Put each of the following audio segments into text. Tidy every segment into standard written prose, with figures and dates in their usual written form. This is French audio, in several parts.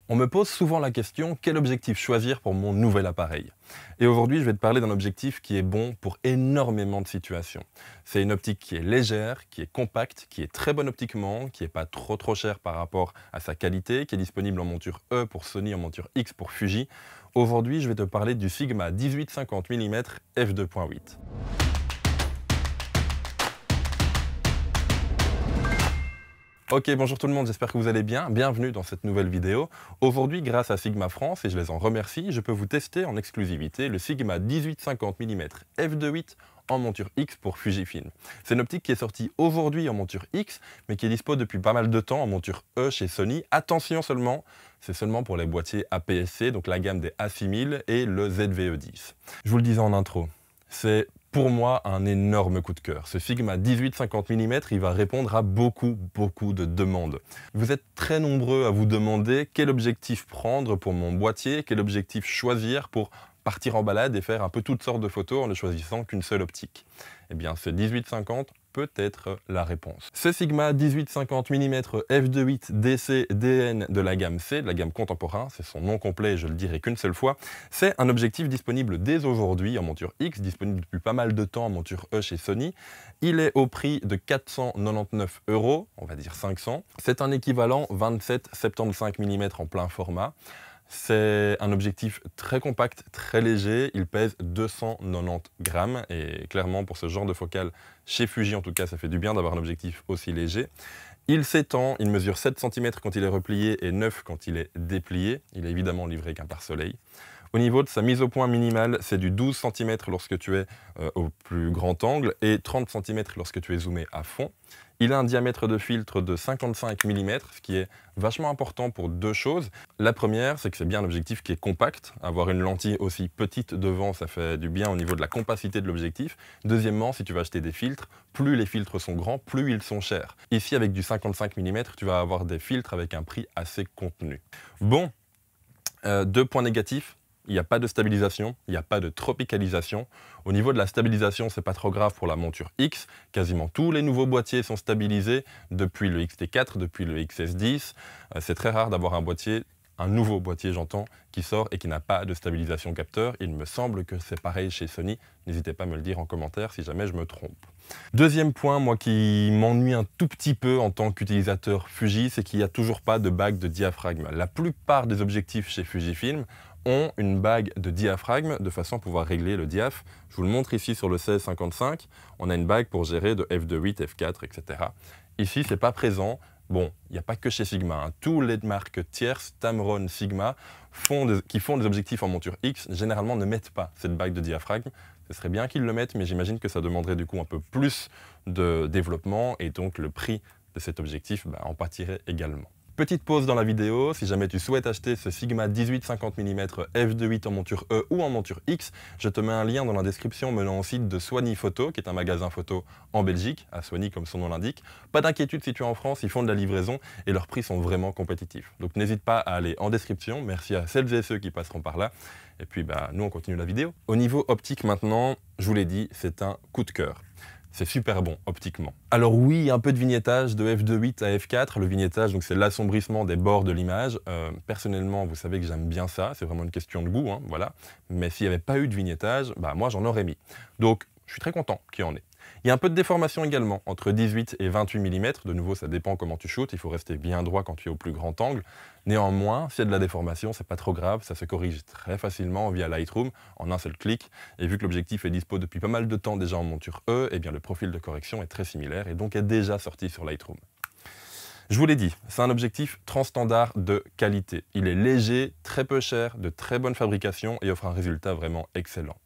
On me pose souvent la question, quel objectif choisir pour mon nouvel appareil? Et aujourd'hui, je vais te parler d'un objectif qui est bon pour énormément de situations. C'est une optique qui est légère, qui est compacte, qui est très bonne optiquement, qui n'est pas trop cher par rapport à sa qualité, qui est disponible en monture E pour Sony, en monture X pour Fuji. Aujourd'hui, je vais te parler du Sigma 18-50 mm f2.8. Ok, bonjour tout le monde, j'espère que vous allez bien. Bienvenue dans cette nouvelle vidéo. Aujourd'hui, grâce à Sigma France, et je les en remercie, je peux vous tester en exclusivité le Sigma 18-50 mm f2.8 en monture X pour Fujifilm. C'est une optique qui est sortie aujourd'hui en monture X, mais qui est dispo depuis pas mal de temps en monture E chez Sony. Attention seulement, c'est seulement pour les boîtiers APS-C, donc la gamme des A6000 et le ZVE10. Je vous le disais en intro, c'est pour moi un énorme coup de cœur. Ce Sigma 18-50 mm, il va répondre à beaucoup de demandes. Vous êtes très nombreux à vous demander quel objectif prendre pour mon boîtier, quel objectif choisir pour partir en balade et faire un peu toutes sortes de photos en ne choisissant qu'une seule optique. Eh bien, ce 18-50 peut être la réponse. Ce Sigma 18-50 mm f2.8 DC DN de la gamme C, de la gamme contemporain, c'est son nom complet, je le dirai qu'une seule fois, c'est un objectif disponible dès aujourd'hui en monture X, disponible depuis pas mal de temps en monture E chez Sony. Il est au prix de 499 €, on va dire 500. C'est un équivalent 27-75 mm en plein format. C'est un objectif très compact, très léger, il pèse 290 grammes et clairement pour ce genre de focale, chez Fuji en tout cas, ça fait du bien d'avoir un objectif aussi léger. Il s'étend, il mesure 7 cm quand il est replié et 9 quand il est déplié. Il est évidemment livré qu'un pare-soleil. Au niveau de sa mise au point minimale, c'est du 12 cm lorsque tu es au plus grand angle et 30 cm lorsque tu es zoomé à fond. Il a un diamètre de filtre de 55 mm, ce qui est vachement important pour deux choses. La première, c'est que c'est bien un objectif qui est compact. Avoir une lentille aussi petite devant, ça fait du bien au niveau de la compacité de l'objectif. Deuxièmement, si tu vas acheter des filtres, plus les filtres sont grands, plus ils sont chers. Ici, avec du 55 mm, tu vas avoir des filtres avec un prix assez contenu. Bon, deux points négatifs. Il n'y a pas de stabilisation, il n'y a pas de tropicalisation. Au niveau de la stabilisation, c'est pas trop grave pour la monture X. Quasiment tous les nouveaux boîtiers sont stabilisés depuis le XT4, depuis le XS10. C'est très rare d'avoir un nouveau boîtier j'entends, qui sort et qui n'a pas de stabilisation capteur. Il me semble que c'est pareil chez Sony. N'hésitez pas à me le dire en commentaire si jamais je me trompe. Deuxième point, moi qui m'ennuie un tout petit peu en tant qu'utilisateur Fuji, c'est qu'il n'y a toujours pas de bague de diaphragme. La plupart des objectifs chez Fujifilm ont une bague de diaphragme de façon à pouvoir régler le diaph. Je vous le montre ici sur le 16-55. On a une bague pour gérer de f2.8, f4, etc. Ici, c'est pas présent. Bon, il n'y a pas que chez Sigma. Hein. Tous les marques tierces, Tamron, Sigma, qui font des objectifs en monture X, généralement ne mettent pas cette bague de diaphragme. Ce serait bien qu'ils le mettent, mais j'imagine que ça demanderait du coup un peu plus de développement et donc le prix de cet objectif en pâtirait également. Petite pause dans la vidéo, si jamais tu souhaites acheter ce Sigma 18-50 mm f2.8 en monture E ou en monture X, je te mets un lien dans la description menant au site de Soigny Photo, qui est un magasin photo en Belgique, à Soigny comme son nom l'indique. Pas d'inquiétude si tu es en France, ils font de la livraison et leurs prix sont vraiment compétitifs. Donc n'hésite pas à aller en description, merci à celles et ceux qui passeront par là. Et puis nous on continue la vidéo. Au niveau optique maintenant, je vous l'ai dit, c'est un coup de cœur. C'est super bon optiquement. Alors oui, un peu de vignettage de f2.8 à f4. Le vignettage, donc c'est l'assombrissement des bords de l'image. Personnellement, vous savez que j'aime bien ça. C'est vraiment une question de goût, hein, voilà. Mais s'il n'y avait pas eu de vignettage, moi j'en aurais mis. Donc je suis très content qu'il y en ait. Il y a un peu de déformation également, entre 18 et 28 mm. De nouveau, ça dépend comment tu shootes. Il faut rester bien droit quand tu es au plus grand angle. Néanmoins, s'il y a de la déformation, c'est pas trop grave. Ça se corrige très facilement via Lightroom, en un seul clic. Et vu que l'objectif est dispo depuis pas mal de temps déjà en monture E, eh bien le profil de correction est très similaire et donc est déjà sorti sur Lightroom. Je vous l'ai dit, c'est un objectif transstandard de qualité. Il est léger, très peu cher, de très bonne fabrication et offre un résultat vraiment excellent.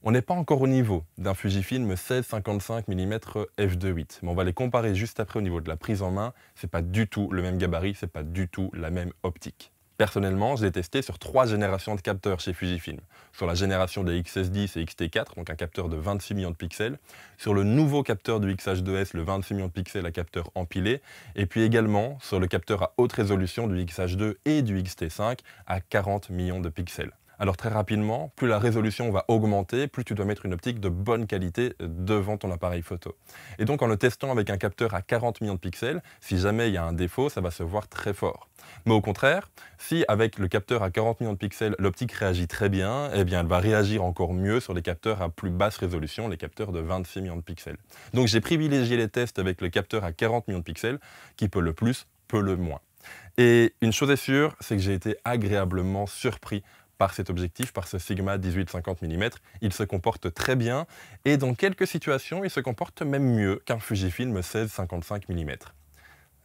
On n'est pas encore au niveau d'un Fujifilm 16-55 mm f2.8, mais on va les comparer juste après au niveau de la prise en main. C'est pas du tout le même gabarit, c'est pas du tout la même optique. Personnellement, je l'ai testé sur 3 générations de capteurs chez Fujifilm. Sur la génération des XS10 et XT4, donc un capteur de 26 millions de pixels. Sur le nouveau capteur du XH2S, le 26 millions de pixels à capteur empilé. Et puis également sur le capteur à haute résolution du XH2 et du XT5 à 40 millions de pixels. Alors très rapidement, plus la résolution va augmenter, plus tu dois mettre une optique de bonne qualité devant ton appareil photo. Et donc en le testant avec un capteur à 40 millions de pixels, si jamais il y a un défaut, ça va se voir très fort. Mais au contraire, si avec le capteur à 40 millions de pixels, l'optique réagit très bien, eh bien elle va réagir encore mieux sur les capteurs à plus basse résolution, les capteurs de 26 millions de pixels. Donc j'ai privilégié les tests avec le capteur à 40 millions de pixels, qui peut le plus, peut le moins. Et une chose est sûre, c'est que j'ai été agréablement surpris par cet objectif, par ce Sigma 18-50 mm. Il se comporte très bien et dans quelques situations, il se comporte même mieux qu'un Fujifilm 16-55 mm.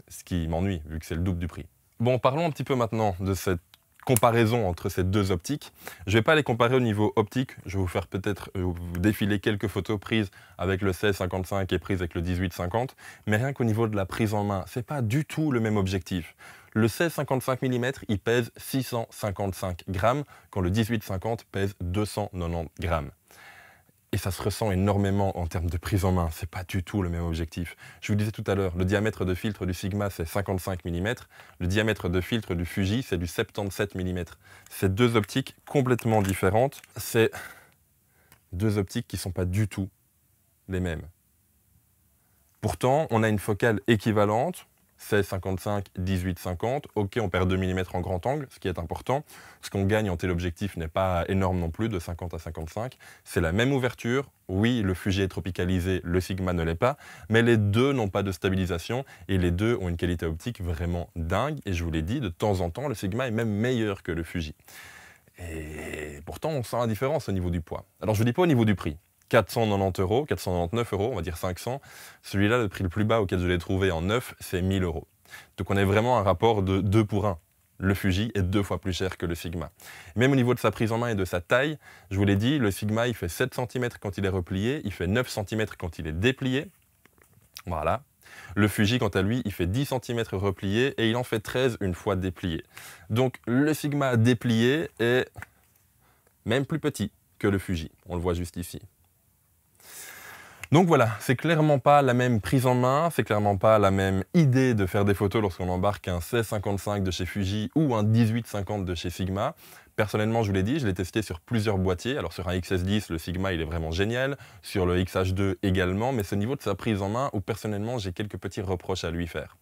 Ce qui m'ennuie, vu que c'est le double du prix. Bon, parlons un petit peu maintenant de cette comparaison entre ces deux optiques. Je ne vais pas les comparer au niveau optique, je vais vous faire peut-être vous défiler quelques photos prises avec le 16-55 et prises avec le 18-50, mais rien qu'au niveau de la prise en main, ce n'est pas du tout le même objectif. Le 16-55 mm, il pèse 655 grammes, quand le 18-50 pèse 290 grammes. Et ça se ressent énormément en termes de prise en main, c'est pas du tout le même objectif. Je vous disais tout à l'heure, le diamètre de filtre du Sigma c'est 55 mm, le diamètre de filtre du Fuji c'est du 77 mm. C'est deux optiques complètement différentes, c'est deux optiques qui ne sont pas du tout les mêmes. Pourtant, on a une focale équivalente, 16-55, 18-50, ok, on perd 2 mm en grand angle, ce qui est important. Ce qu'on gagne en téléobjectif n'est pas énorme non plus, de 50 à 55. C'est la même ouverture, oui, le Fuji est tropicalisé, le Sigma ne l'est pas, mais les deux n'ont pas de stabilisation et les deux ont une qualité optique vraiment dingue. Et je vous l'ai dit, de temps en temps, le Sigma est même meilleur que le Fuji. Et pourtant, on sent la différence au niveau du poids. Alors, je ne vous dis pas au niveau du prix. 490 €, 499 €, on va dire 500. Celui-là, le prix le plus bas auquel je l'ai trouvé en neuf, c'est 1000 €. Donc on est vraiment à un rapport de 2 pour 1. Le Fuji est 2 fois plus cher que le Sigma. Même au niveau de sa prise en main et de sa taille, je vous l'ai dit, le Sigma, il fait 7 cm quand il est replié, il fait 9 cm quand il est déplié. Voilà. Le Fuji, quant à lui, il fait 10 cm replié et il en fait 13 une fois déplié. Donc le Sigma déplié est même plus petit que le Fuji. On le voit juste ici. Donc voilà, c'est clairement pas la même prise en main, c'est clairement pas la même idée de faire des photos lorsqu'on embarque un 16-55 de chez Fuji ou un 18-50 de chez Sigma. Personnellement, je vous l'ai dit, je l'ai testé sur plusieurs boîtiers. Alors sur un XS10, le Sigma, il est vraiment génial. Sur le XH2 également, mais c'est au niveau de sa prise en main où personnellement, j'ai quelques petits reproches à lui faire.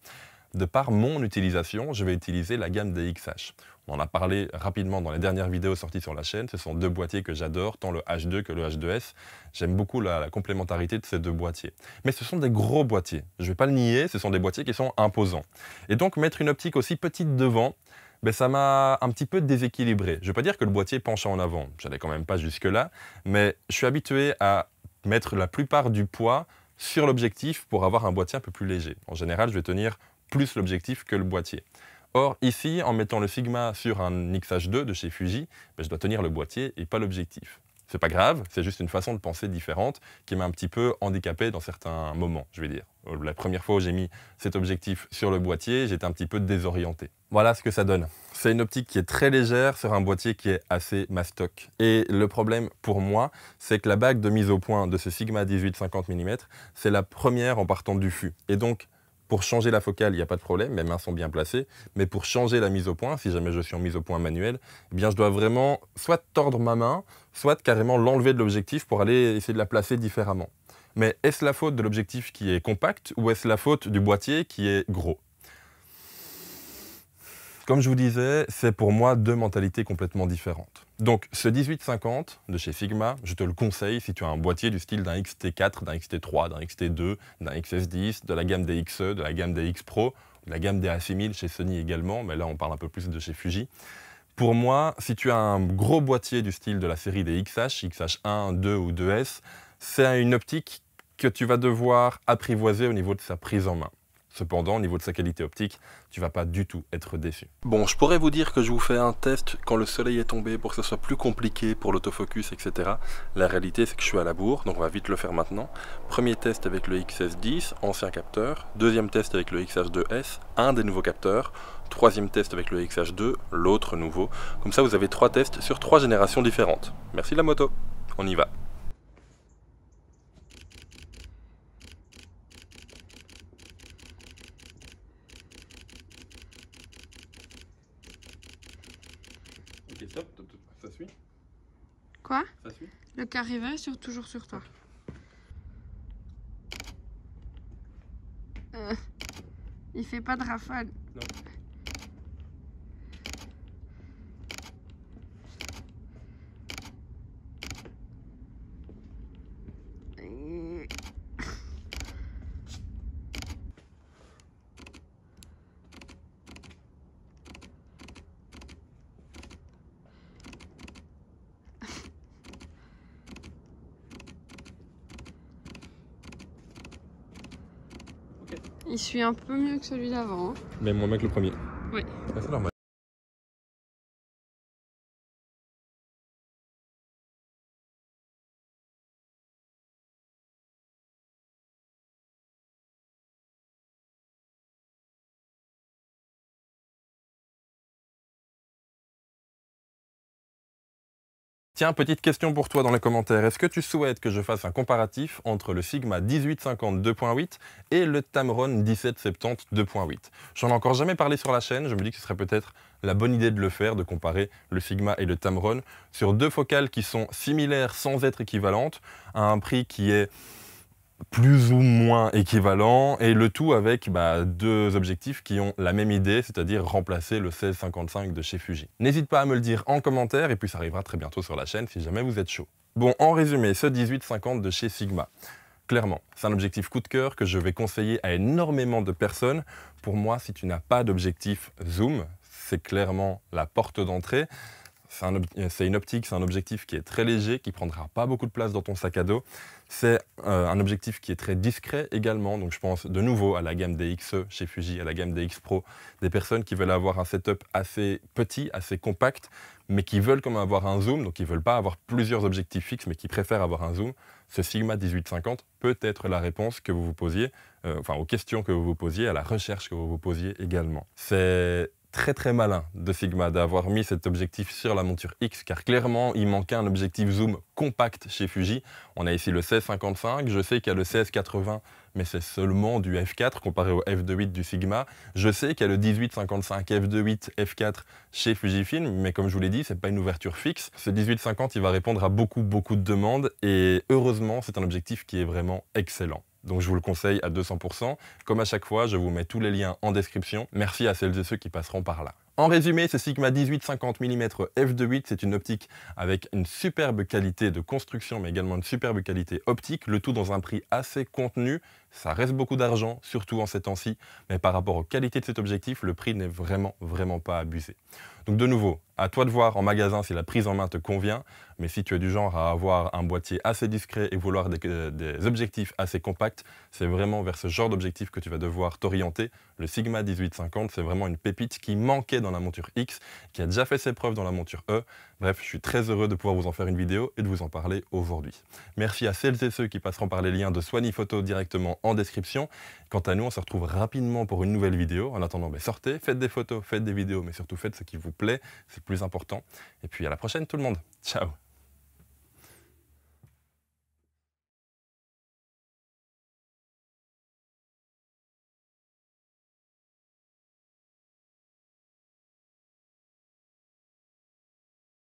De par mon utilisation, je vais utiliser la gamme des XH. On en a parlé rapidement dans les dernières vidéos sorties sur la chaîne. Ce sont deux boîtiers que j'adore, tant le H2 que le H2S. J'aime beaucoup la complémentarité de ces deux boîtiers. Mais ce sont des gros boîtiers. Je ne vais pas le nier, ce sont des boîtiers qui sont imposants. Et donc mettre une optique aussi petite devant, ben ça m'a un petit peu déséquilibré. Je ne vais pas dire que le boîtier penche en avant. Je n'allais quand même pas jusque-là. Mais je suis habitué à mettre la plupart du poids sur l'objectif pour avoir un boîtier un peu plus léger. En général, je vais tenir plus l'objectif que le boîtier. Or, ici, en mettant le Sigma sur un XH2 de chez Fuji, ben, je dois tenir le boîtier et pas l'objectif. C'est pas grave, c'est juste une façon de penser différente qui m'a un petit peu handicapé dans certains moments, je vais dire. La première fois où j'ai mis cet objectif sur le boîtier, j'étais un petit peu désorienté. Voilà ce que ça donne. C'est une optique qui est très légère sur un boîtier qui est assez mastoc. Et le problème pour moi, c'est que la bague de mise au point de ce Sigma 18-50 mm, c'est la première en partant du fût. Et donc, pour changer la focale, il n'y a pas de problème, mes mains sont bien placées. Mais pour changer la mise au point, si jamais je suis en mise au point manuelle, eh bien je dois vraiment soit tordre ma main, soit carrément l'enlever de l'objectif pour aller essayer de la placer différemment. Mais est-ce la faute de l'objectif qui est compact ou est-ce la faute du boîtier qui est gros ? Comme je vous disais, c'est pour moi deux mentalités complètement différentes. Donc ce 18-50 de chez Sigma, je te le conseille si tu as un boîtier du style d'un XT4, d'un XT3, d'un XT2, d'un XS10, de la gamme des XE, de la gamme des X Pro, de la gamme des A6000 chez Sony également, mais là on parle un peu plus de chez Fuji. Pour moi, si tu as un gros boîtier du style de la série des XH, XH1, 2 ou 2S, c'est une optique que tu vas devoir apprivoiser au niveau de sa prise en main. Cependant, au niveau de sa qualité optique, tu ne vas pas du tout être déçu. Bon, je pourrais vous dire que je vous fais un test quand le soleil est tombé pour que ce soit plus compliqué pour l'autofocus, etc. La réalité, c'est que je suis à la bourre, donc on va vite le faire maintenant. Premier test avec le XS10, ancien capteur. Deuxième test avec le XH2S, un des nouveaux capteurs. Troisième test avec le XH2, l'autre nouveau. Comme ça, vous avez 3 tests sur 3 générations différentes. Merci la moto, on y va. Ok, stop, ça suit. Quoi? Ça suit? Le carré vert est toujours sur toi. Il fait pas de rafale. Non. Il suit un peu mieux que celui d'avant. Hein. Mais moins bien que le premier. Oui. C'est normal. Tiens, petite question pour toi dans les commentaires. Est-ce que tu souhaites que je fasse un comparatif entre le Sigma 1850 2.8 et le Tamron 1770 2.8? J'en ai encore jamais parlé sur la chaîne, je me dis que ce serait peut-être la bonne idée de le faire, de comparer le Sigma et le Tamron sur deux focales qui sont similaires sans être équivalentes, à un prix qui est plus ou moins équivalent, et le tout avec deux objectifs qui ont la même idée, c'est-à-dire remplacer le 1655 de chez Fuji. N'hésite pas à me le dire en commentaire, et puis ça arrivera très bientôt sur la chaîne si jamais vous êtes chaud. Bon, en résumé, ce 1850 de chez Sigma, clairement, c'est un objectif coup de cœur que je vais conseiller à énormément de personnes. Pour moi, si tu n'as pas d'objectif zoom, c'est clairement la porte d'entrée. C'est une optique, c'est un objectif qui est très léger, qui ne prendra pas beaucoup de place dans ton sac à dos. C'est un objectif qui est très discret également, donc je pense de nouveau à la gamme des XE chez Fuji, à la gamme des X Pro, des personnes qui veulent avoir un setup assez petit, assez compact, mais qui veulent quand même avoir un zoom, donc qui ne veulent pas avoir plusieurs objectifs fixes, mais qui préfèrent avoir un zoom. Ce Sigma 1850 peut être la réponse que vous vous posiez, aux questions que vous vous posiez, à la recherche que vous vous posiez également. C'est très malin de Sigma d'avoir mis cet objectif sur la monture X, car clairement il manquait un objectif zoom compact chez Fuji. On a ici le 1655, je sais qu'il y a le 1680, mais c'est seulement du f4 comparé au f2.8 du Sigma. Je sais qu'il y a le 1855 f2.8 f4 chez Fujifilm, mais comme je vous l'ai dit, c'est pas une ouverture fixe. Ce 1850, il va répondre à beaucoup de demandes, et heureusement, c'est un objectif qui est vraiment excellent. Donc je vous le conseille à 200%. Comme à chaque fois, je vous mets tous les liens en description. Merci à celles et ceux qui passeront par là. En résumé, ce Sigma 1850 mm f2.8, c'est une optique avec une superbe qualité de construction, mais également une superbe qualité optique, le tout dans un prix assez contenu. Ça reste beaucoup d'argent, surtout en ces temps-ci, mais par rapport aux qualités de cet objectif, le prix n'est vraiment pas abusé. Donc de nouveau, à toi de voir en magasin si la prise en main te convient, mais si tu es du genre à avoir un boîtier assez discret et vouloir des objectifs assez compacts, c'est vraiment vers ce genre d'objectif que tu vas devoir t'orienter. Le Sigma 1850, c'est vraiment une pépite qui manquait dans la monture X, qui a déjà fait ses preuves dans la monture E. Bref, je suis très heureux de pouvoir vous en faire une vidéo et de vous en parler aujourd'hui. Merci à celles et ceux qui passeront par les liens de Swanny Photo directement en description. Quant à nous, on se retrouve rapidement pour une nouvelle vidéo. En attendant, sortez, faites des photos, faites des vidéos, mais surtout faites ce qui vous plaît, c'est le plus important. Et puis à la prochaine tout le monde. Ciao!